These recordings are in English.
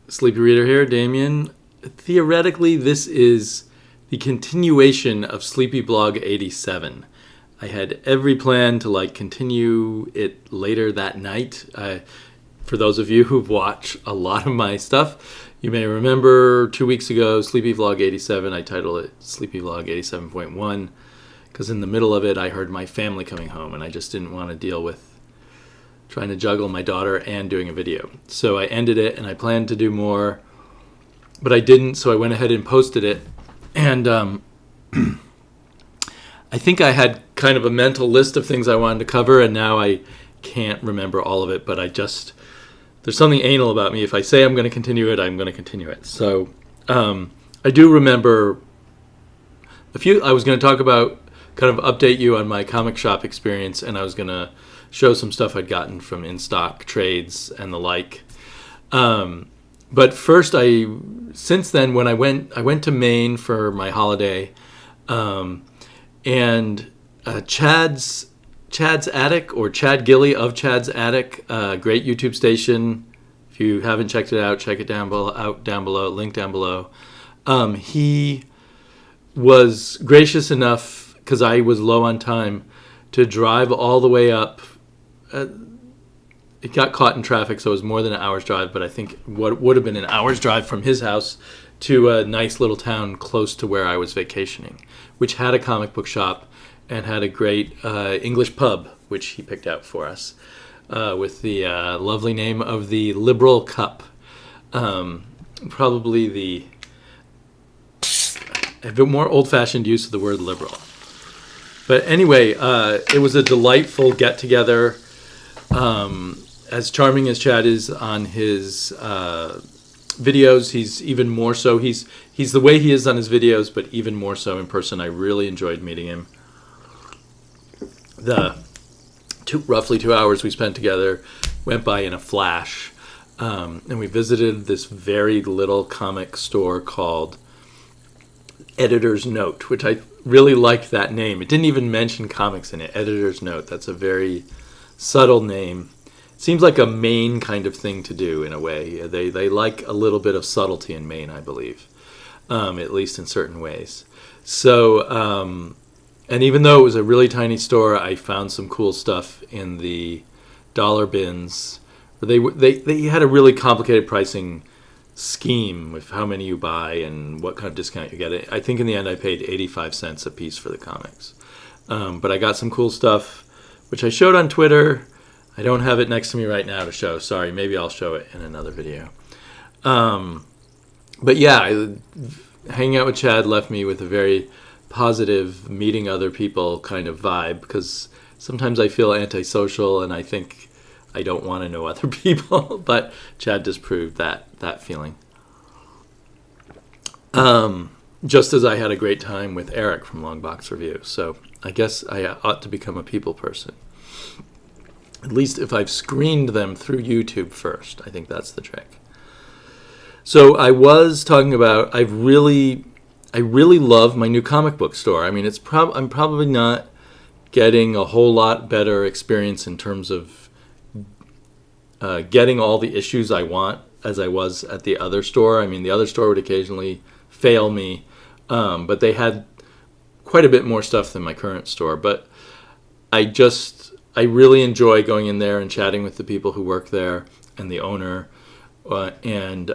Sleepy Reader here, Damien. Theoretically, this is the continuation of Sleepy Blog 87. I had every plan to continue it later that night. For those of you who've watched a lot of my stuff, you may remember 2 weeks ago, Sleepy Vlog 87, I titled it Sleepy Vlog 87.1, because in the middle of it, I heard my family coming home, and I just didn't want to deal with trying to juggle my daughter and doing a video. So I ended it, and I planned to do more, but I didn't, so I went ahead and posted it. And I think I had kind of a mental list of things I wanted to cover, and now I can't remember all of it, but there's something anal about me. If I say I'm going to continue it, I'm going to continue it. So I do remember I was going to talk about, kind of update you on my comic shop experience, and I was going to show some stuff I'd gotten from in-stock trades and the like. But first, since then, when I went to Maine for my holiday, and Chad's Attic, or Chad Gilly of Chad's Attic, great YouTube station. If you haven't checked it out, check it down below, link down below. He was gracious enough, because I was low on time, to drive all the way up. It got caught in traffic, so it was more than an hour's drive, but I think what would have been an hour's drive from his house to a nice little town close to where I was vacationing, which had a comic book shop and had a great English pub, which he picked out for us, with the lovely name of the Liberal Cup. Probably a bit more old-fashioned use of the word liberal. But anyway, it was a delightful get-together. As charming as Chad is on his videos, he's even more so. He's the way he is on his videos, but even more so in person. I really enjoyed meeting him. The roughly 2 hours we spent together went by in a flash. And we visited this very little comic store called Editor's Note, which I really liked that name. It didn't even mention comics in it. Editor's Note. That's a very subtle name. Seems like a Maine kind of thing to do in a way. They like a little bit of subtlety in Maine, I believe, at least in certain ways. So, and even though it was a really tiny store, I found some cool stuff in the dollar bins. They had a really complicated pricing scheme with how many you buy and what kind of discount you get. I think in the end I paid 85 cents a piece for the comics. But I got some cool stuff, which I showed on Twitter. I don't have it next to me right now to show. Sorry, maybe I'll show it in another video. But yeah, hanging out with Chad left me with a very positive, meeting other people kind of vibe, because sometimes I feel antisocial and I think I don't want to know other people, but Chad disproved that feeling. Just as I had a great time with Eric from Long Box Review. So I guess I ought to become a people person. At least if I've screened them through YouTube first. I think that's the trick. So I was talking about, I really love my new comic book store. I mean, I'm probably not getting a whole lot better experience in terms of getting all the issues I want as I was at the other store. I mean, the other store would occasionally fail me, but they had quite a bit more stuff than my current store. But I really enjoy going in there and chatting with the people who work there and the owner, and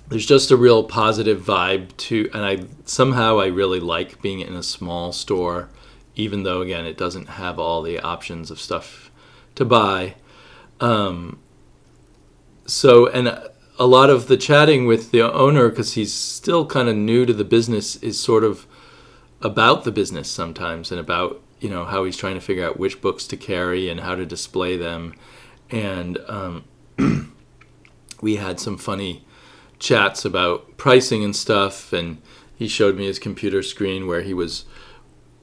there's just a real positive vibe and I really like being in a small store, even though, again, it doesn't have all the options of stuff to buy. So, and a lot of the chatting with the owner, because he's still kind of new to the business, is sort of about the business sometimes, and about, how he's trying to figure out which books to carry and how to display them. And we had some funny chats about pricing and stuff, and he showed me his computer screen where he was,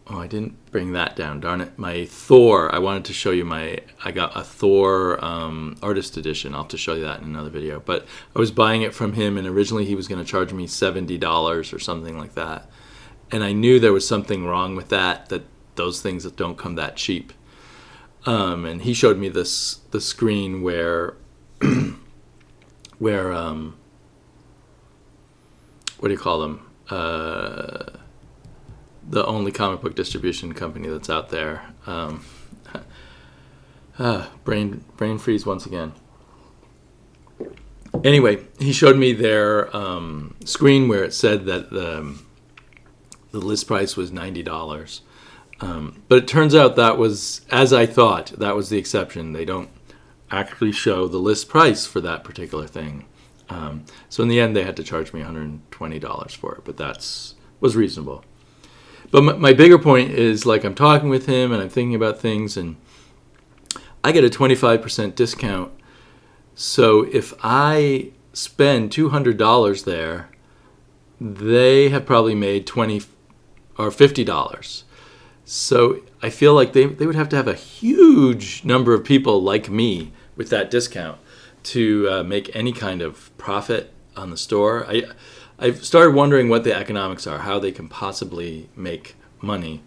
I didn't bring that down, darn it. My Thor, I wanted to show you I got a Thor artist edition. I'll have to show you that in another video. But I was buying it from him, and originally he was going to charge me $70 or something like that. And I knew there was something wrong with that those things that don't come that cheap. And he showed me the screen where where what do you call them? The only comic book distribution company that's out there. Brain freeze once again. Anyway, he showed me their screen where it said that the list price was $90. But it turns out that was, as I thought, that was the exception. They don't actually show the list price for that particular thing. So in the end, they had to charge me $120 for it, but that was reasonable. But my bigger point is, like, I'm talking with him and I'm thinking about things, and I get a 25% discount. So if I spend $200 there, they have probably made $20 or $50. So I feel like they would have to have a huge number of people like me with that discount to make any kind of profit on the store. I've started wondering what the economics are, how they can possibly make money.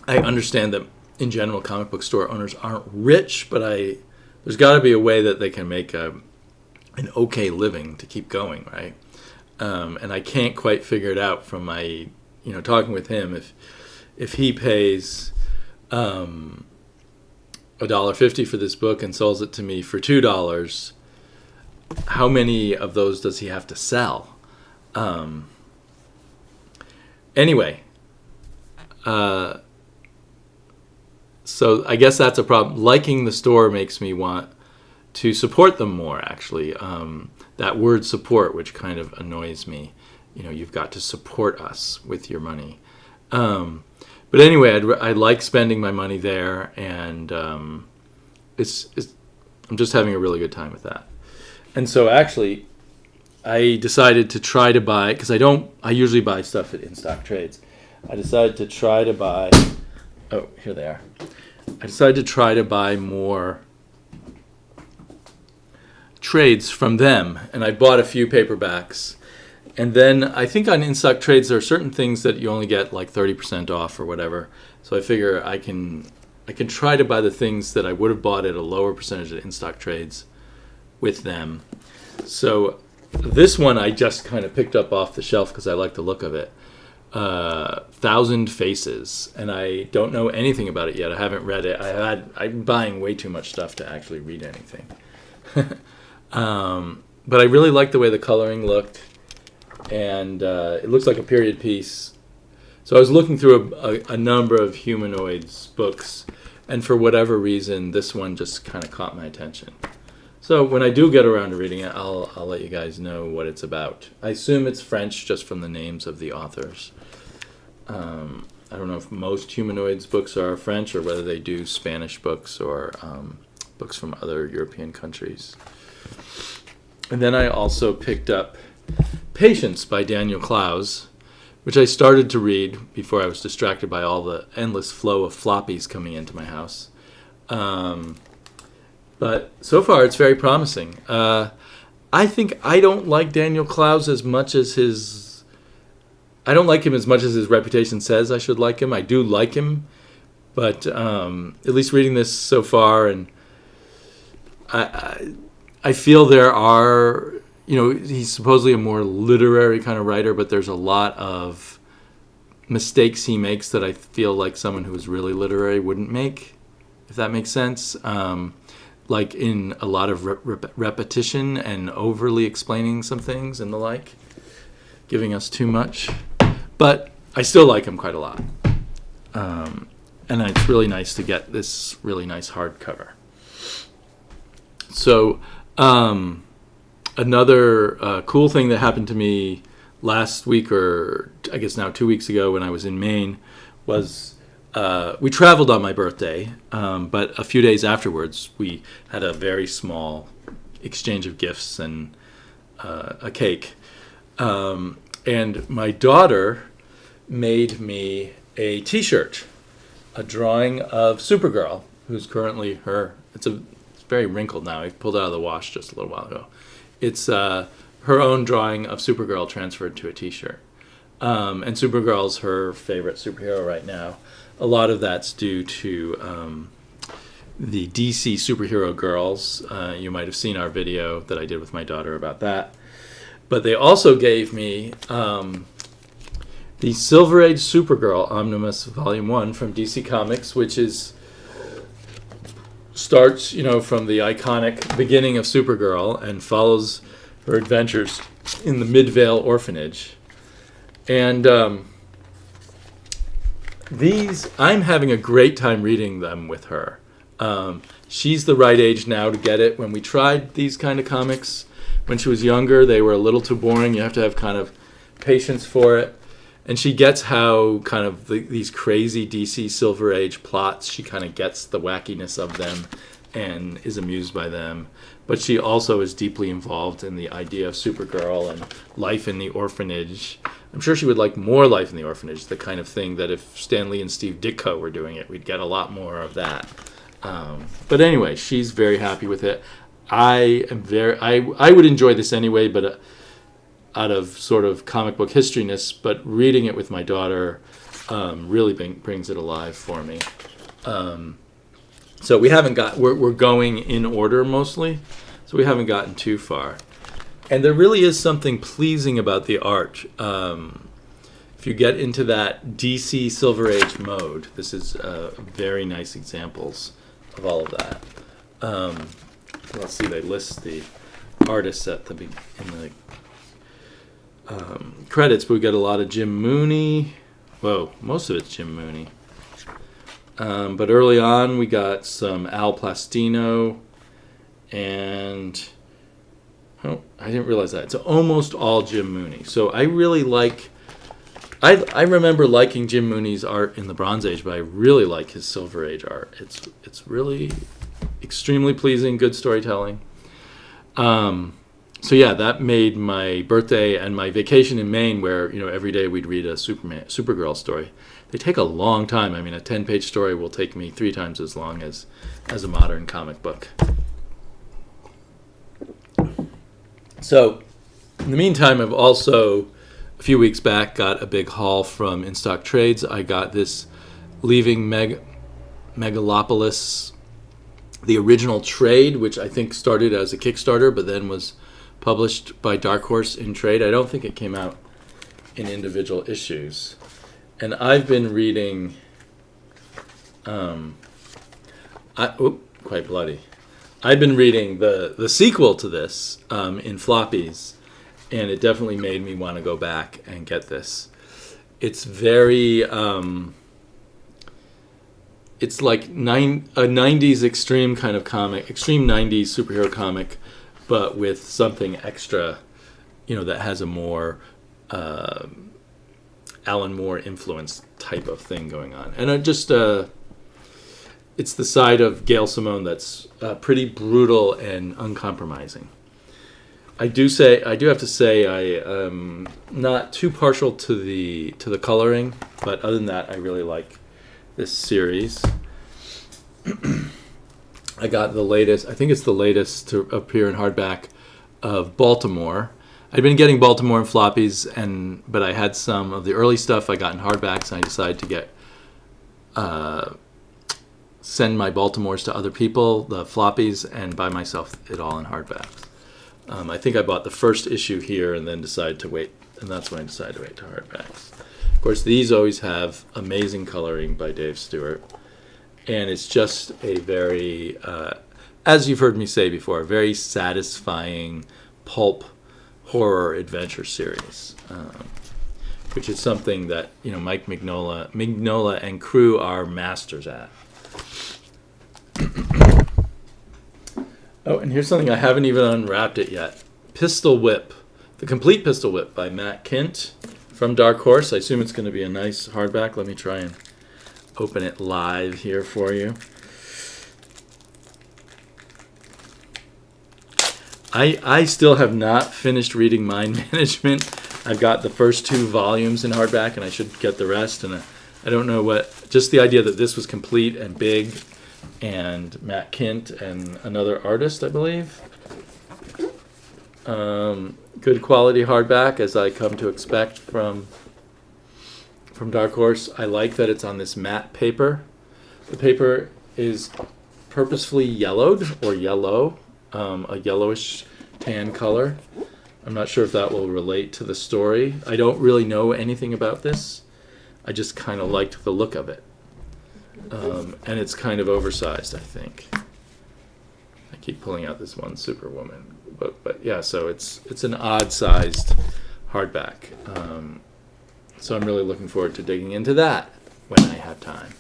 I understand that in general comic book store owners aren't rich, but there's got to be a way that they can make an okay living to keep going, right? And I can't quite figure it out from my, talking with him. If he pays $1.50 for this book and sells it to me for $2, how many of those does he have to sell? Anyway, so I guess that's a problem. Liking the store makes me want to support them more, actually. That word support, which kind of annoys me. You've got to support us with your money. But anyway, I like spending my money there, and I'm just having a really good time with that. And so actually, I decided to try to buy, because I usually buy stuff at in-stock trades. I decided to try to buy, oh, here they are. I decided to try to buy more trades from them, and I bought a few paperbacks. And then I think on in-stock trades there are certain things that you only get like 30% off or whatever. So I figure I can try to buy the things that I would have bought at a lower percentage at in-stock trades with them. So this one I just kind of picked up off the shelf because I like the look of it. 1,000 Faces, and I don't know anything about it yet. I haven't read it. I'm buying way too much stuff to actually read anything. But I really like the way the coloring looked, and it looks like a period piece. So I was looking through a number of humanoids books, and for whatever reason, this one just kind of caught my attention. So when I do get around to reading it, I'll let you guys know what it's about. I assume it's French just from the names of the authors. I don't know if most humanoids books are French or whether they do Spanish books or books from other European countries. And then I also picked up Patience by Daniel Clowes, which I started to read before I was distracted by all the endless flow of floppies coming into my house. But so far, it's very promising. I think I don't like Daniel Clowes as much as I don't like him as much as his reputation says I should like him. I do like him, but at least reading this so far, and I feel there are, he's supposedly a more literary kind of writer, but there's a lot of mistakes he makes that I feel like someone who is really literary wouldn't make, if that makes sense. Like in a lot of repetition and overly explaining some things and the like, giving us too much. But I still like him quite a lot. And it's really nice to get this really nice hardcover. So another cool thing that happened to me last week, or I guess now 2 weeks ago when I was in Maine, was we traveled on my birthday, but a few days afterwards we had a very small exchange of gifts and a cake. And my daughter made me a T-shirt, a drawing of Supergirl, who's currently it's very wrinkled now. I pulled it out of the wash just a little while ago. It's her own drawing of Supergirl transferred to a T-shirt. And Supergirl's her favorite superhero right now. A lot of that's due to the DC superhero girls. You might have seen our video that I did with my daughter about that. But they also gave me the Silver Age Supergirl Omnibus Volume 1 from DC Comics, which starts, from the iconic beginning of Supergirl and follows her adventures in the Midvale orphanage. And I'm having a great time reading them with her. She's the right age now to get it. When we tried these kind of comics when she was younger, they were a little too boring. You have to have kind of patience for it. And she gets how kind of these crazy DC Silver Age plots, she kind of gets the wackiness of them and is amused by them. But she also is deeply involved in the idea of Supergirl and life in the orphanage. I'm sure she would like more life in the orphanage, the kind of thing that if Stan Lee and Steve Ditko were doing it, we'd get a lot more of that. But anyway, she's very happy with it. I would enjoy this anyway, but out of sort of comic book historyness, but reading it with my daughter really brings it alive for me. So we haven't we're going in order mostly, so we haven't gotten too far. And there really is something pleasing about the art. If you get into that DC Silver Age mode, this is very nice examples of all of that. Let's see, they list the artists in the credits, but we got a lot of Jim Mooney. Whoa, most of it's Jim Mooney. But early on, we got some Al Plastino, and I didn't realize that. It's almost all Jim Mooney. So I really I remember liking Jim Mooney's art in the Bronze Age, but I really like his Silver Age art. It's really extremely pleasing, good storytelling. So yeah, that made my birthday and my vacation in Maine, where every day we'd read a Supergirl story. They take a long time. I mean, a 10-page story will take me 3 times as long as a modern comic book. So, in the meantime, I've also, a few weeks back, got a big haul from In Stock Trades. I got this Leaving Megalopolis, the original trade, which I think started as a Kickstarter, but then was published by Dark Horse in trade. I don't think it came out in individual issues. And I've been reading, quite bloody. I've been reading the sequel to this in floppies, and it definitely made me want to go back and get this. It's very, it's like a 90s extreme kind of comic, extreme 90s superhero comic, but with something extra, that has a more Alan Moore influenced type of thing going on. And it's the side of Gail Simone that's pretty brutal and uncompromising. I do have to say I am not too partial to the coloring, but other than that, I really like this series. I got the latest, I think it's the latest to appear in hardback, of Baltimore. I'd been getting Baltimore in floppies, but I had some of the early stuff I got in hardbacks, and I decided to send my Baltimores to other people, the floppies, and buy myself it all in hardbacks. I think I bought the first issue here and then decided to wait, and that's when I decided to wait to hardbacks. Of course, these always have amazing coloring by Dave Stewart, and it's just a very, as you've heard me say before, a very satisfying pulp horror adventure series, which is something that Mike Mignola and crew are masters at. Oh, and here's something I haven't even unwrapped it yet. Pistol Whip, the complete Pistol Whip by Matt Kint from Dark Horse. I assume it's going to be a nice hardback. Let me try and open it live here for you. I still have not finished reading Mind Management. I've got the first 2 volumes in hardback, and I should get the rest. And I don't know just the idea that this was complete and big, and Matt Kint and another artist, I believe. Good quality hardback, as I come to expect from Dark Horse. I like that it's on this matte paper. The paper is purposefully yellowed or yellow, a yellowish tan color. I'm not sure if that will relate to the story. I don't really know anything about this. I just kind of liked the look of it. And it's kind of oversized, I think. I keep pulling out this one Superwoman. But yeah, so it's an odd-sized hardback. So I'm really looking forward to digging into that when I have time.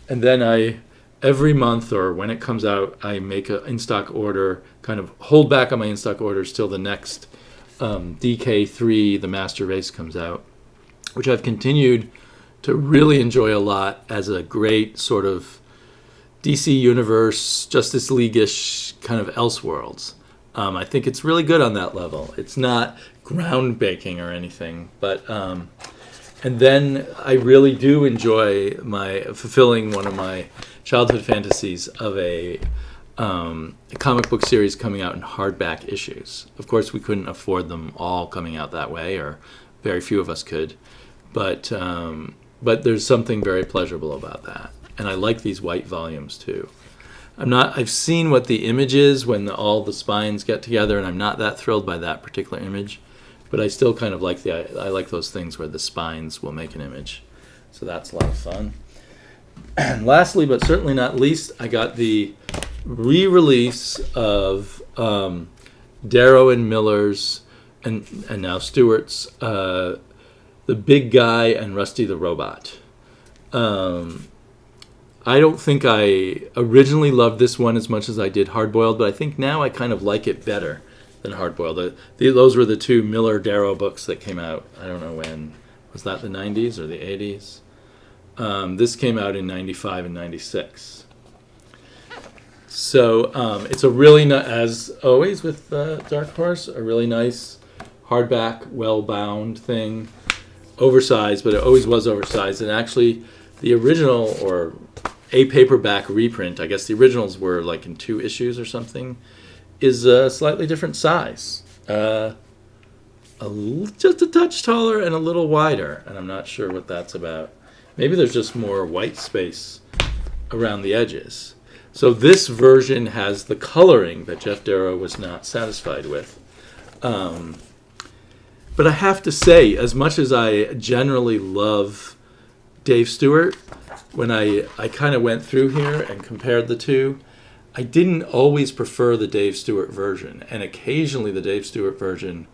And then every month or when it comes out, I make an in-stock order, kind of hold back on my in-stock orders till the next DK3, the Master Race, comes out, which I've continued to really enjoy a lot as a great sort of DC Universe, Justice League-ish kind of Elseworlds. I think it's really good on that level. It's not groundbreaking or anything, but and then I really do enjoy fulfilling one of my childhood fantasies of a comic book series coming out in hardback issues. Of course, we couldn't afford them all coming out that way, or very few of us could, but there's something very pleasurable about that. And I like these white volumes too. I've seen what the image is when all the spines get together, and I'm not that thrilled by that particular image, but I still kind of like I like those things where the spines will make an image. So that's a lot of fun. And lastly, but certainly not least, I got the re-release of Darrow and Miller's and now Stewart's The Big Guy and Rusty the Robot. I don't think I originally loved this one as much as I did Hardboiled, but I think now I kind of like it better than Hardboiled. Those were the two Miller-Darrow books that came out, I don't know when. Was that the 90s or the 80s? This came out in 95 and 96. So it's a really, as always with Dark Horse, a really nice hardback, well-bound thing. Oversized, but it always was oversized. And actually, the original, or a paperback reprint, I guess the originals were like in 2 issues or something, is a slightly different size. Just a touch taller and a little wider, and I'm not sure what that's about. Maybe there's just more white space around the edges. So this version has the coloring that Jeff Darrow was not satisfied with. But I have to say, as much as I generally love Dave Stewart, when I kind of went through here and compared the two, I didn't always prefer the Dave Stewart version. And occasionally the Dave Stewart version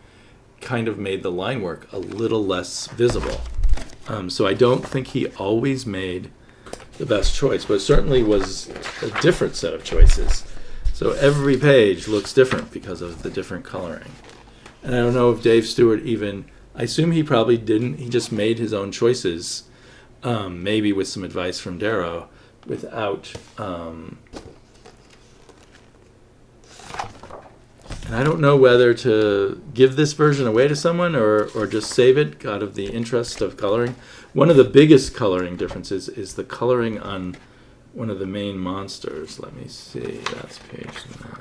kind of made the line work a little less visible. So I don't think he always made the best choice, but it certainly was a different set of choices. So every page looks different because of the different coloring. And I don't know if Dave Stewart I assume he probably didn't, he just made his own choices, maybe with some advice from Darrow, without, and I don't know whether to give this version away to someone or just save it out of the interest of coloring. One of the biggest coloring differences is the coloring on one of the main monsters. Let me see, that's page 9.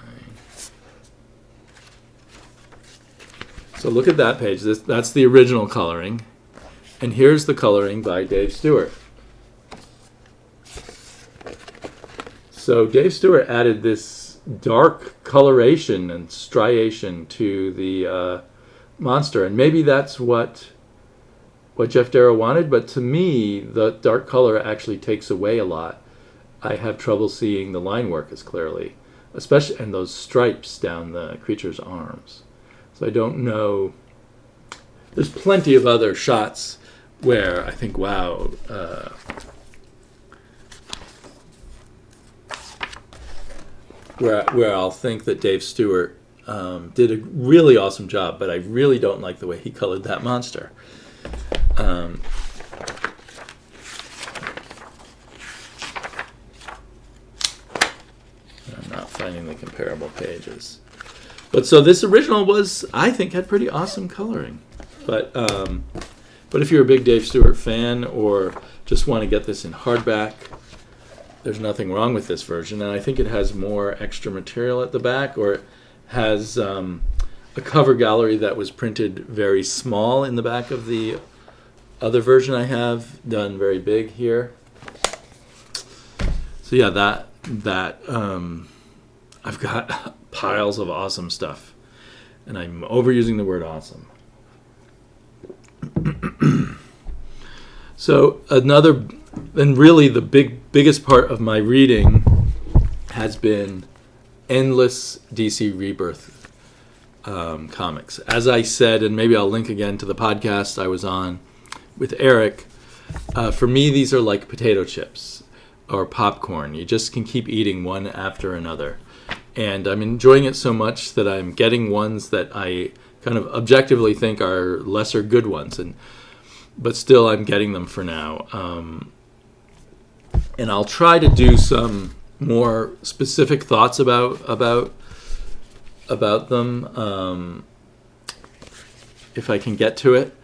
So look at that page. That's the original coloring. And here's the coloring by Dave Stewart. So Dave Stewart added this dark coloration and striation to the monster. And maybe that's what Jeff Darrow wanted. But to me, the dark color actually takes away a lot. I have trouble seeing the line work as clearly, especially and those stripes down the creature's arms. So I don't know. There's plenty of other shots where I think, wow, where I'll think that Dave Stewart did a really awesome job, but I really don't like the way he colored that monster. I'm not finding the comparable pages. But so this original I think, had pretty awesome coloring. But if you're a big Dave Stewart fan or just want to get this in hardback, there's nothing wrong with this version. And I think it has more extra material at the back, or it has a cover gallery that was printed very small in the back of the other version I have, done very big here. yeah, that I've got piles of awesome stuff, and I'm overusing the word awesome. So another, and really the biggest part of my reading has been endless DC Rebirth comics. As I said, and maybe I'll link again to the podcast I was on with Eric, for me these are like potato chips or popcorn. You just can keep eating one after another. And I'm enjoying it so much that I'm getting ones that I kind of objectively think are lesser good ones, but still I'm getting them for now. And I'll try to do some more specific thoughts about them if I can get to it.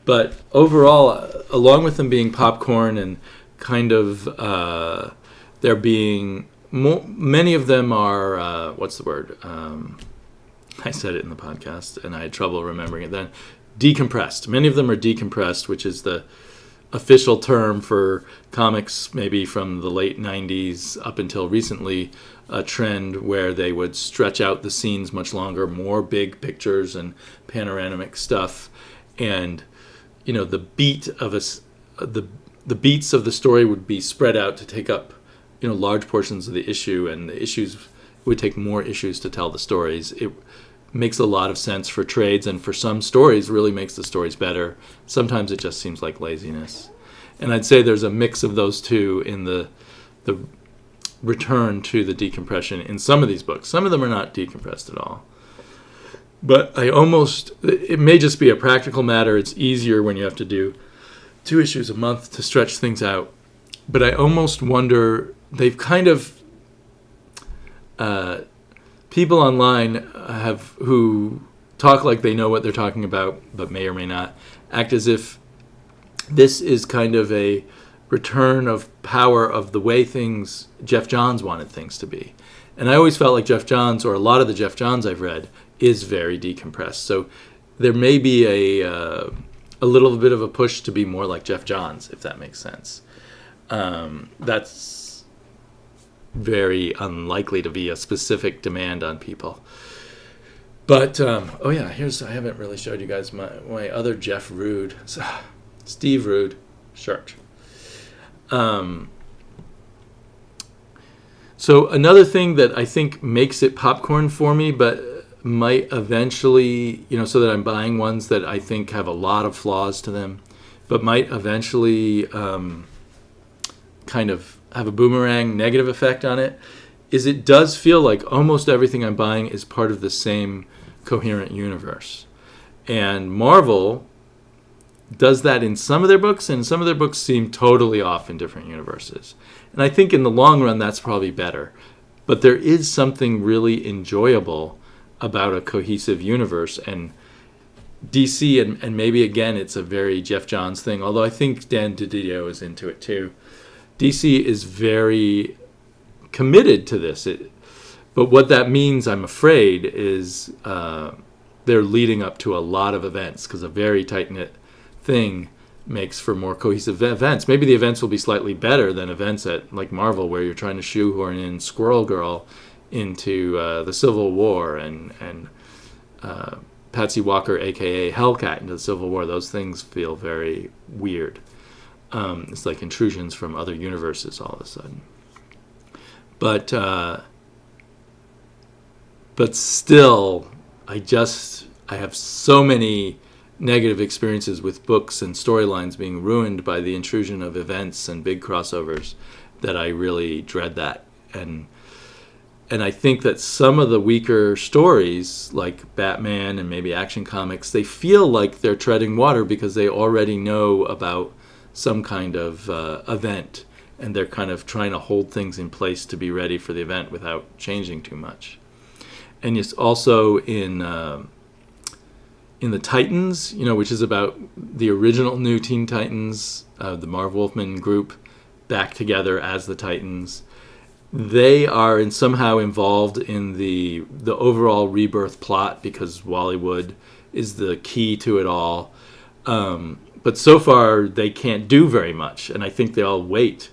But overall, along with them being popcorn and kind of there being many of them are what's the word? I said it in the podcast and I had trouble remembering it then. Decompressed. Many of them are decompressed, which is the official term for comics maybe from the late 90s up until recently, a trend where they would stretch out the scenes much longer, more big pictures and panoramic stuff, and the beats of the story would be spread out to take up large portions of the issue, and the issues would take more issues to tell the stories. It makes a lot of sense for trades, and for some stories really makes the stories better. Sometimes it just seems like laziness. And I'd say there's a mix of those two in the return to the decompression in some of these books. Some of them are not decompressed at all. But it may just be a practical matter. It's easier when you have to do 2 issues a month to stretch things out. But I almost wonder, they've kind of, people online who talk like they know what they're talking about, but may or may not, act as if this is kind of a return of power of the way Jeff Johns wanted things to be. And I always felt like Jeff Johns, or a lot of the Jeff Johns I've read, is very decompressed. So there may be a little bit of a push to be more like Jeff Johns, if that makes sense. That's very unlikely to be a specific demand on people. But, I haven't really showed you guys my other Jeff Rude, Steve Rude shirt. So another thing that I think makes it popcorn for me, but might eventually, so that I'm buying ones that I think have a lot of flaws to them, but might eventually kind of have a boomerang negative effect on it, is it does feel like almost everything I'm buying is part of the same coherent universe. And Marvel does that in some of their books, and some of their books seem totally off in different universes. And I think in the long run that's probably better. But there is something really enjoyable about a cohesive universe, and DC, and maybe again it's a very Jeff Johns thing, although I think Dan DiDio is into it too. DC is very committed to this. But what that means, I'm afraid, is they're leading up to a lot of events, because a very tight-knit thing makes for more cohesive events. Maybe the events will be slightly better than events at like Marvel, where you're trying to shoehorn in Squirrel Girl into the Civil War and Patsy Walker, a.k.a. Hellcat, into the Civil War. Those things feel very weird. It's like intrusions from other universes all of a sudden. But still, I have so many negative experiences with books and storylines being ruined by the intrusion of events and big crossovers that I really dread that. And I think that some of the weaker stories, like Batman and maybe Action Comics, they feel like they're treading water because they already know about some kind of event, and they're kind of trying to hold things in place to be ready for the event without changing too much. And it's also in the Titans, which is about the original New Teen Titans, the Marv Wolfman group back together as the Titans. They are somehow involved in the overall Rebirth plot because Wally Wood is the key to it all. But so far, they can't do very much, and I think they all wait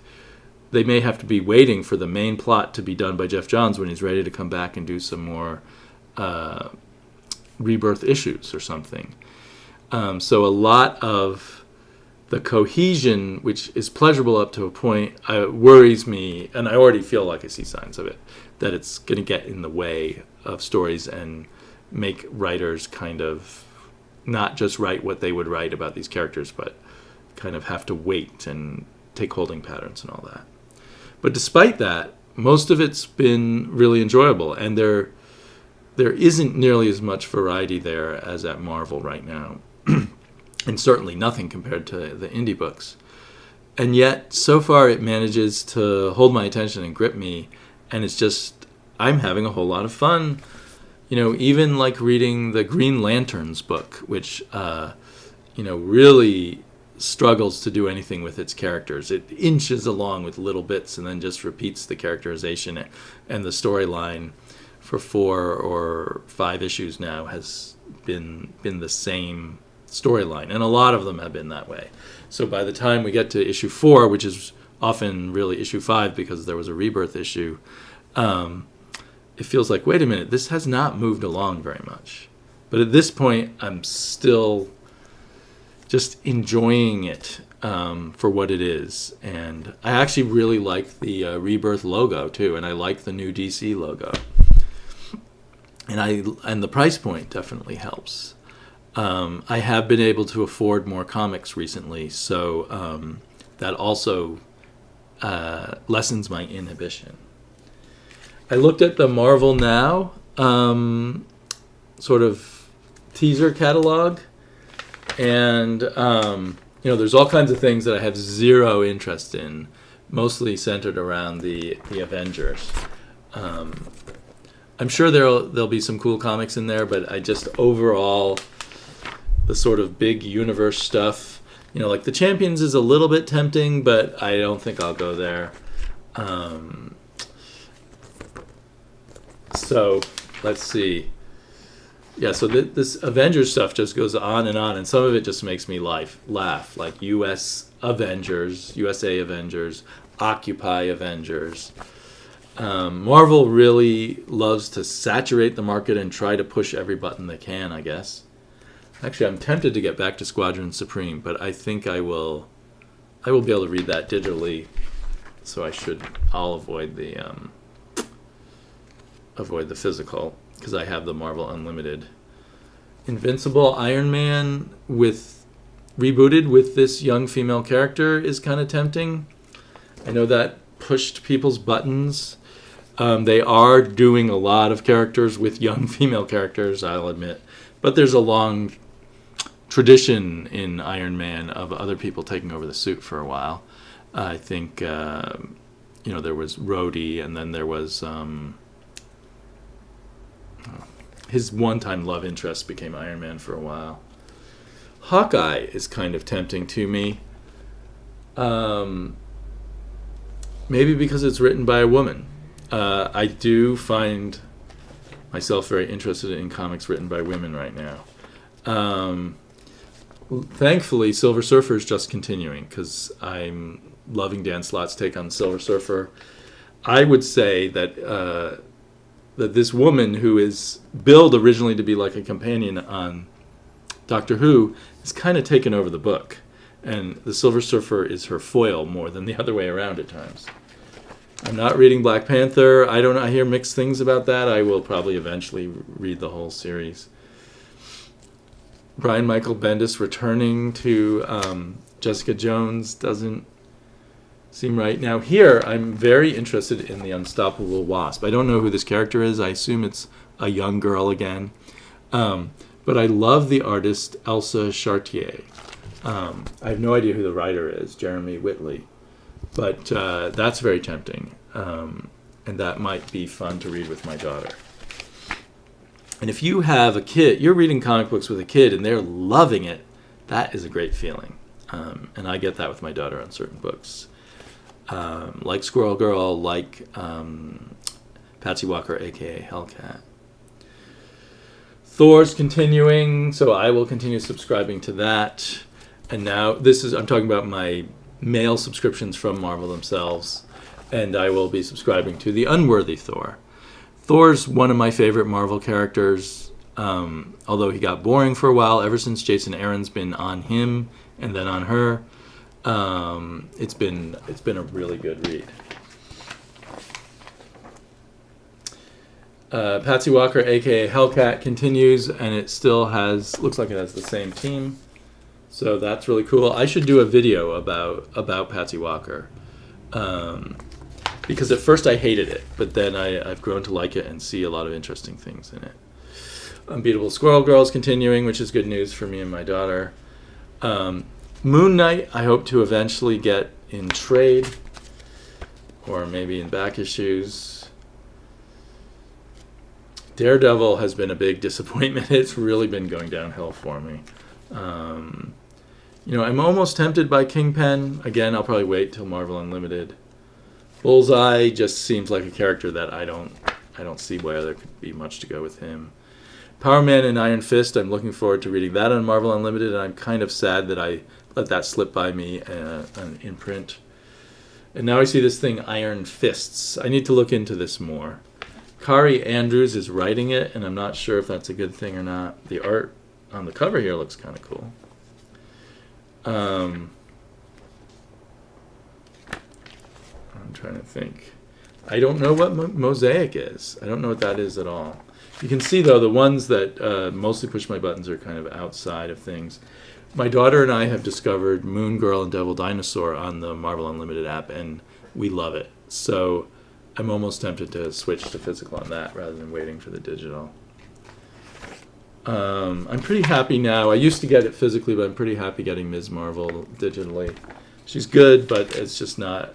they may have to be waiting for the main plot to be done by Jeff Johns when he's ready to come back and do some more Rebirth issues or something. So a lot of the cohesion, which is pleasurable up to a point, worries me, and I already feel like I see signs of it, that it's going to get in the way of stories and make writers kind of not just write what they would write about these characters, but kind of have to wait and take holding patterns and all that. But despite that, most of it's been really enjoyable, and there isn't nearly as much variety there as at Marvel right now. And certainly nothing compared to the indie books. And yet, so far, it manages to hold my attention and grip me, and it's just, I'm having a whole lot of fun. Even like reading the Green Lanterns book, which, really struggles to do anything with its characters. It inches along with little bits and then just repeats the characterization, and the storyline for 4 or 5 issues now has been the same storyline, and a lot of them have been that way. So by the time we get to issue 4, which is often really issue 5 because there was a Rebirth issue, it feels like, wait a minute, this has not moved along very much. But at this point, I'm still just enjoying it for what it is. And I actually really like the Rebirth logo, too, and I like the new DC logo. And the price point definitely helps. I have been able to afford more comics recently, so that also lessens my inhibition. I looked at the Marvel Now sort of teaser catalog, and there's all kinds of things that I have zero interest in, mostly centered around the Avengers. I'm sure there'll be some cool comics in there, but I just overall, the sort of big universe stuff, like the Champions is a little bit tempting, but I don't think I'll go there. So let's see. Yeah, so this Avengers stuff just goes on, and some of it just makes me laugh. Like USA Avengers, Occupy Avengers. Marvel really loves to saturate the market and try to push every button they can, I guess. Actually, I'm tempted to get back to Squadron Supreme, but I think I will be able to read that digitally, so I'll avoid the physical, because I have the Marvel Unlimited. Invincible Iron Man rebooted with this young female character is kind of tempting. I know that pushed people's buttons. They are doing a lot of characters with young female characters, I'll admit. But there's a long tradition in Iron Man of other people taking over the suit for a while. I think, there was Rhodey, and then there was... his one-time love interest became Iron Man for a while. Hawkeye is kind of tempting to me. Maybe because it's written by a woman. I do find myself very interested in comics written by women right now. Thankfully, Silver Surfer is just continuing, because I'm loving Dan Slott's take on Silver Surfer. I would say that this woman, who is billed originally to be like a companion on Doctor Who, has kind of taken over the book. And the Silver Surfer is her foil more than the other way around at times. I'm not reading Black Panther. I hear mixed things about that. I will probably eventually read the whole series. Brian Michael Bendis returning to Jessica Jones doesn't seem right. Now here, I'm very interested in the Unstoppable Wasp. I don't know who this character is. I assume it's a young girl again. But I love the artist Elsa Chartier. I have no idea who the writer is, Jeremy Whitley. But that's very tempting. And that might be fun to read with my daughter. And if you have a kid, you're reading comic books with a kid and they're loving it, that is a great feeling. And I get that with my daughter on certain books. Like Squirrel Girl, like Patsy Walker, a.k.a. Hellcat. Thor's continuing, so I will continue subscribing to that. And now, I'm talking about my mail subscriptions from Marvel themselves. And I will be subscribing to the Unworthy Thor. Thor's one of my favorite Marvel characters, although he got boring for a while. Ever since Jason Aaron's been on him and then on her, it's been a really good read. Patsy Walker, aka Hellcat, continues, and it still looks like it has the same team. So that's really cool. I should do a video about Patsy Walker. Because at first I hated it, but then I've grown to like it and see a lot of interesting things in it. Unbeatable Squirrel Girl is continuing, which is good news for me and my daughter. Moon Knight, I hope to eventually get in trade, or maybe in back issues. Daredevil has been a big disappointment. It's really been going downhill for me. I'm almost tempted by Kingpin. Again, I'll probably wait till Marvel Unlimited. Bullseye just seems like a character that I don't see where there could be much to go with him. Power Man and Iron Fist, I'm looking forward to reading that on Marvel Unlimited, and I'm kind of sad that I let that slip by me in print. And now I see this thing, Iron Fists. I need to look into this more. Kari Andrews is writing it, and I'm not sure if that's a good thing or not. The art on the cover here looks kind of cool. I'm trying to think. I don't know what Mosaic is. I don't know what that is at all. You can see, though, the ones that mostly push my buttons are kind of outside of things. My daughter and I have discovered Moon Girl and Devil Dinosaur on the Marvel Unlimited app, and we love it. So I'm almost tempted to switch to physical on that rather than waiting for the digital. I'm pretty happy now. I used to get it physically, but I'm pretty happy getting Ms. Marvel digitally. She's good, but it's just not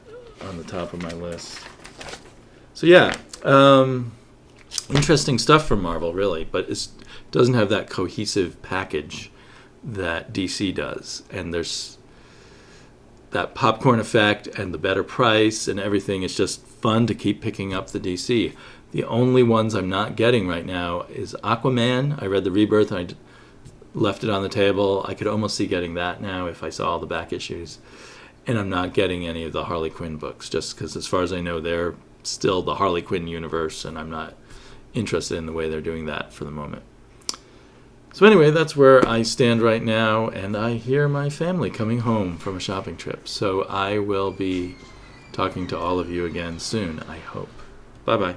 on the top of my list. So yeah, interesting stuff from Marvel, really, but it doesn't have that cohesive package that DC does. And there's that popcorn effect and the better price and everything. It's just fun to keep picking up the DC. The only ones I'm not getting right now is Aquaman. I read the Rebirth and I left it on the table. I could almost see getting that now if I saw all the back issues. And I'm not getting any of the Harley Quinn books, just because as far as I know, they're still the Harley Quinn universe, and I'm not interested in the way they're doing that for the moment. So anyway, that's where I stand right now, and I hear my family coming home from a shopping trip. So I will be talking to all of you again soon, I hope. Bye-bye.